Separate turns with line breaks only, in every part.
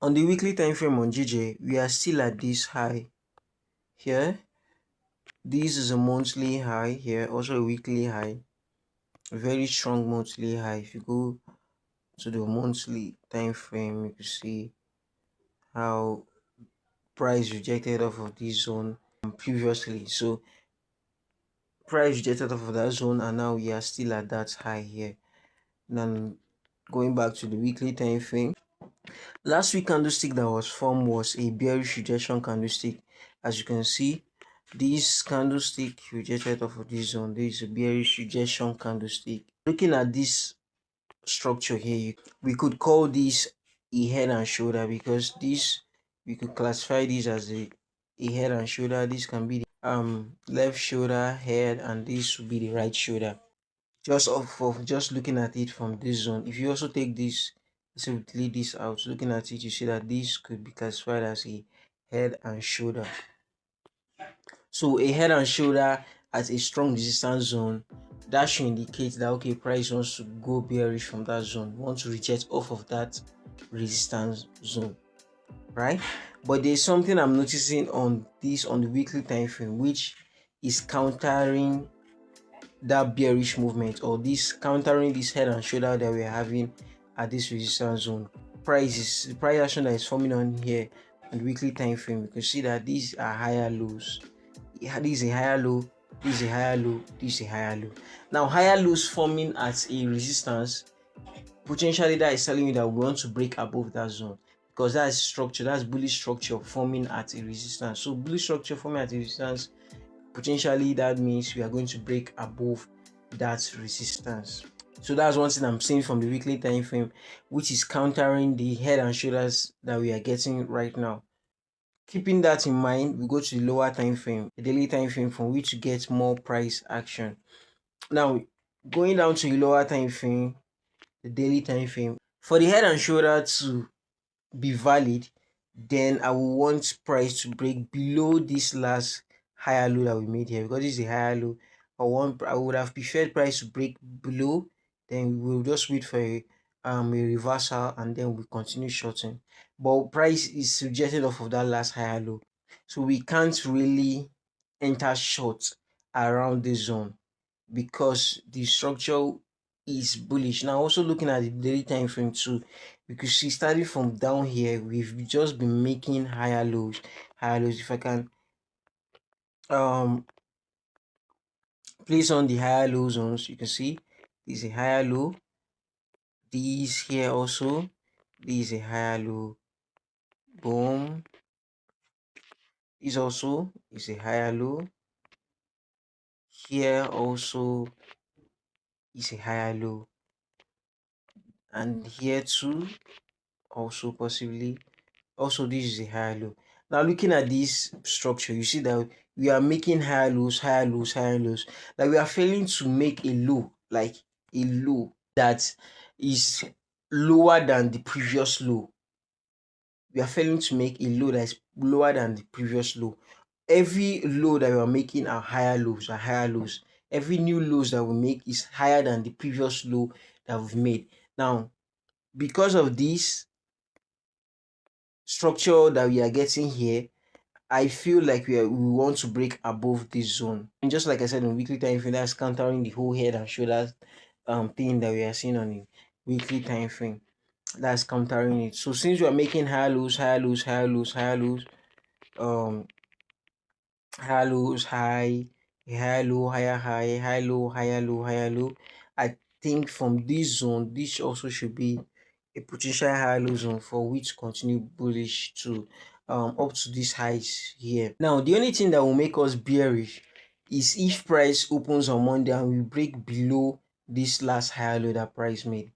On the weekly time frame on GJ, we are still at this high here. This is a monthly high here, also a weekly high, a very strong monthly high. If you go to the monthly time frame, you can see how price rejected off of this zone previously. So price rejected off of that zone, and now we are still at that high here. Then going back to the weekly time frame, last week candlestick that was formed was a bearish rejection candlestick. As you can see, this candlestick rejected off of this zone. This is a bearish rejection candlestick. Looking at this structure here, we could call this a head and shoulder, because this, we could classify this as a head and shoulder. This can be the left shoulder, head, and this would be the right shoulder. Just off of just looking at it from this zone. If you also take this, so we delete this out, looking at it, you see that this could be classified as a head and shoulder. So a head and shoulder at a strong resistance zone, that should indicate that okay, price wants to go bearish from that zone, wants to reject off of that resistance zone, right? But there's something I'm noticing on this on the weekly time frame, which is countering that bearish movement, or this countering this head and shoulder that we're having at this resistance zone. The price action that is forming on here on the weekly time frame, you can see that these are higher lows. This is a higher low, this is a higher low, this is a higher low. Now higher lows forming at a resistance, potentially that is telling you that we want to break above that zone, because that's structure, that's bullish structure forming at a resistance. So bullish structure forming at a resistance, potentially that means we are going to break above that resistance. So that's one thing I'm seeing from the weekly time frame, which is countering the head and shoulders that we are getting right now. Keeping that in mind, we go to the lower time frame, the daily time frame, from which you get more price action. Now going down to the lower time frame, the daily time frame, for the head and shoulder to be valid, then I will want price to break below this last higher low that we made here, because this is a higher low. I would have preferred price to break below, then we will just wait for a reversal, and then we continue shorting. But price is rejected off of that last higher low, so we can't really enter short around this zone, because the structure is bullish. Now also looking at the daily time frame too, because see, starting from down here, we've just been making higher lows. If I can place on the higher low zones, you can see this is a higher low, these here also, this is a higher low, boom, this also is a higher low, here also is a higher low, and here too also possibly, also this is a higher low. Now looking at this structure, you see that we are making higher lows, higher lows, higher lows, like we are failing to make a low, like a low that is lower than the previous low. We are failing to make a low that is lower than the previous low. Every low that we are making are higher lows, are higher lows. Every new lows that we make is higher than the previous low that we've made. Now because of this structure that we are getting here, I feel like we want to break above this zone. And just like I said, on weekly time frame, that's countering the whole head and shoulders thing that we are seeing on the weekly time frame. That's countering it. So since we are making higher lows, higher lows, higher lows, higher lows, um, higher lows, higher low, higher high, high low, higher low, higher low, I think from this zone, this also should be a potential higher low zone for which to continue bullish to up to these highs here. Now the only thing that will make us bearish is if price opens on Monday and we break below this last higher low that price made.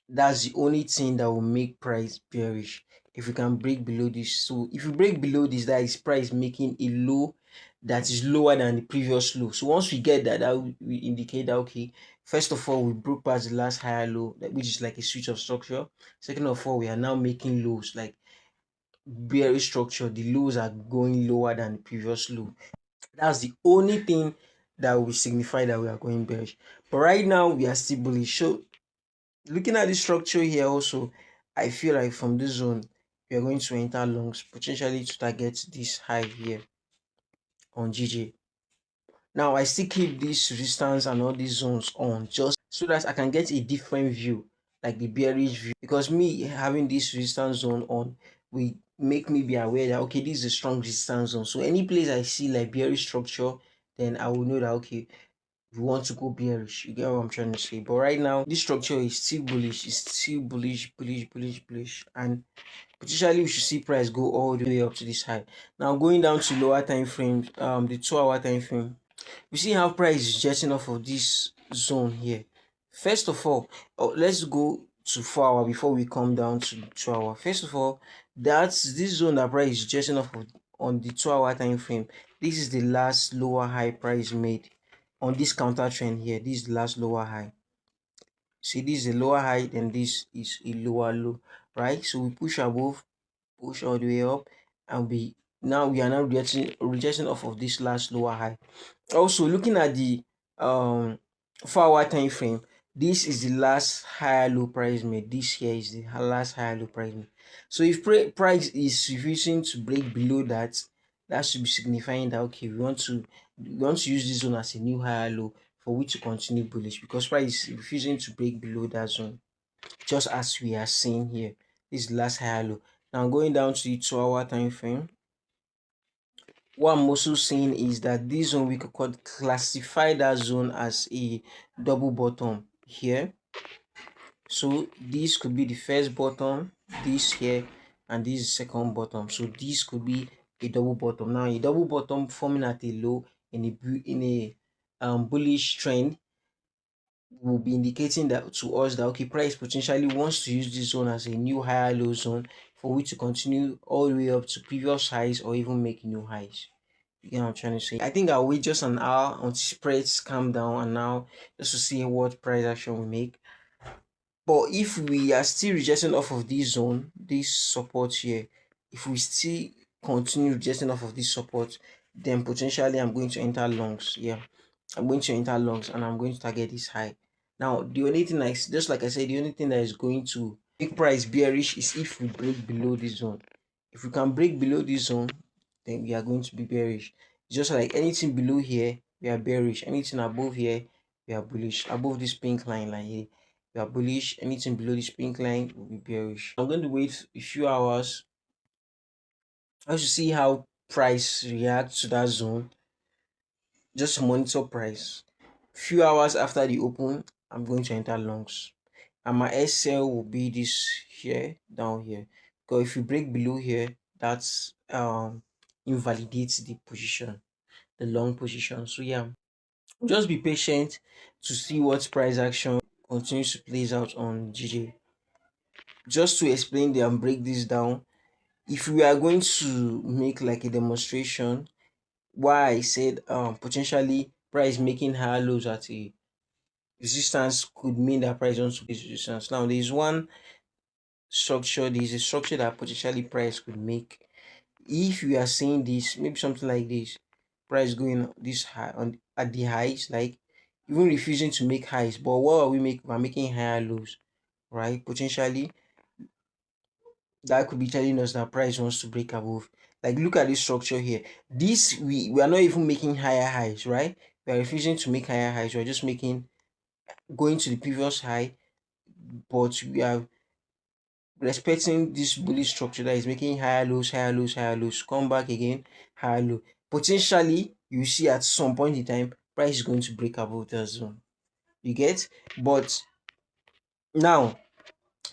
That's the only thing that will make price bearish, if we can break below this. So if you break below this, that is price making a low that is lower than the previous low. So once we get that, that will indicate that okay, first of all, we broke past the last higher low, which is like a switch of structure. Second of all, we are now making lows, like bearish structure. The lows are going lower than the previous low. That's the only thing that will signify that we are going bearish. But right now we are still bullish. So looking at the structure here also, I feel like from this zone we are going to enter longs, potentially to target this high here on GJ. Now I still keep this resistance and all these zones on just so that I can get a different view, like the bearish view. Because me having this resistance zone on will make me be aware that okay, this is a strong resistance zone. So any place I see like bearish structure, then I will know that okay, we want to go bearish. You get what I'm trying to say? But right now, this structure is still bullish. It's still bullish, bullish, bullish, bullish, and potentially we should see price go all the way up to this high. Now going down to lower time frames, the 2 hour time frame, we see how price is jetting off of this zone here. First of all, let's go to 4 hour before we come down to 2 hour. First of all, that's this zone that price is jetting off of on the 2 hour time frame. This is the last lower high price made on this counter trend here. This is the last lower high. See, this is a lower high, and this is a lower low, right? So we push above, push all the way up, and we are now rejecting off of this last lower high. Also looking at the um 4 hour time frame, this is the last higher low price made. This here is the last higher low price made. So if price is refusing to break below that, that should be signifying that okay, we want to use this zone as a new higher low for which to continue bullish, because price is refusing to break below that zone, just as we are seeing here. This is the last higher low. Now going down to the 2 hour time frame, what I'm also seeing is that this zone, we could classify that zone as a double bottom here. So this could be the first bottom, this here, and this is second bottom. So this could be a double bottom. Now a double bottom forming at a low in a bullish trend will be indicating that to us that okay, price potentially wants to use this zone as a new higher low zone for which to continue all the way up to previous highs or even make new highs. You get what I'm trying to say? I think I'll wait just an hour until spreads calm down and now just to see what price action we make. But if we are still rejecting off of this zone, this support here, if we still continue rejecting off of this support, then potentially I'm going to enter longs. Yeah, I'm going to enter longs and I'm going to target this high. Now, the only thing just like I said, the only thing that is going to make price bearish is if we break below this zone. If we can break below this zone, then we are going to be bearish. Just like anything below here, we are bearish. Anything above here, we are bullish. Above this pink line like here, we are bullish. Anything below this pink line will be bearish. I'm going to wait a few hours just to see how price reacts to that zone. Just monitor price. Few hours after the open, I'm going to enter longs. And my SL will be this here, down here. Because if you break below here, that's invalidates the position, the long position. So yeah, just be patient to see what price action continues to plays out on GJ. Just to explain and break this down, if we are going to make like a demonstration, why I said potentially price making higher lows at a resistance could mean that price wants to break resistance. Now there is a structure that potentially price could make. If you are saying this, maybe something like this, price going this high on at the highs, like even refusing to make highs, but what are we making? We're making higher lows, right? Potentially that could be telling us that price wants to break above. Like look at this structure here. This we are not even making higher highs, right? We are refusing to make higher highs. We're just making going to the previous high, but we are respecting this bullish structure that is making higher lows, higher lows, higher lows, come back again, higher low. Potentially, you see at some point in time, price is going to break above that zone. You get? But now,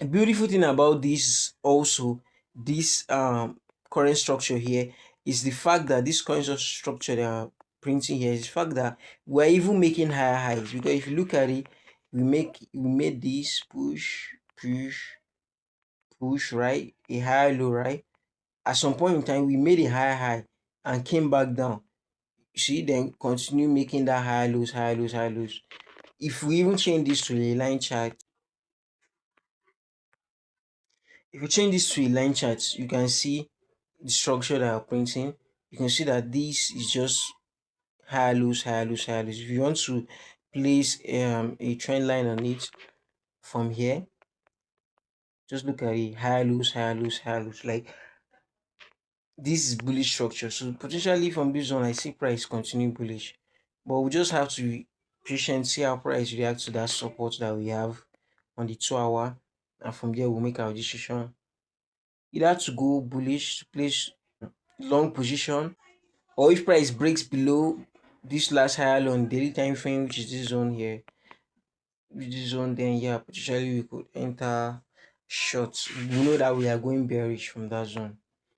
a beautiful thing about this also, this current structure here is the fact that this current structure they are printing here is the fact that we're even making higher highs, because if you look at it, we made this push, right, a higher low, right. At some point in time we made a higher high and came back down. You see, then continue making that higher lows, higher lows, higher lows. If we even change this to a line chart, if you change this to a line chart, you can see the structure that I'm printing. You can see that this is just higher lows, higher lows, higher lows. If you want to place a trend line on it from here, Just look at it, higher lows, higher lows, higher lows. Like this is bullish structure. So potentially from this zone, I see price continue bullish, but we just have to be patient, see how price react to that support that we have on the 2 hour, and from there we'll make our decision either to go bullish to place long position, or if price breaks below this last higher low on daily time frame, which is this zone here, which is zone, then yeah, potentially we could enter short. We know that we are going bearish from that zone.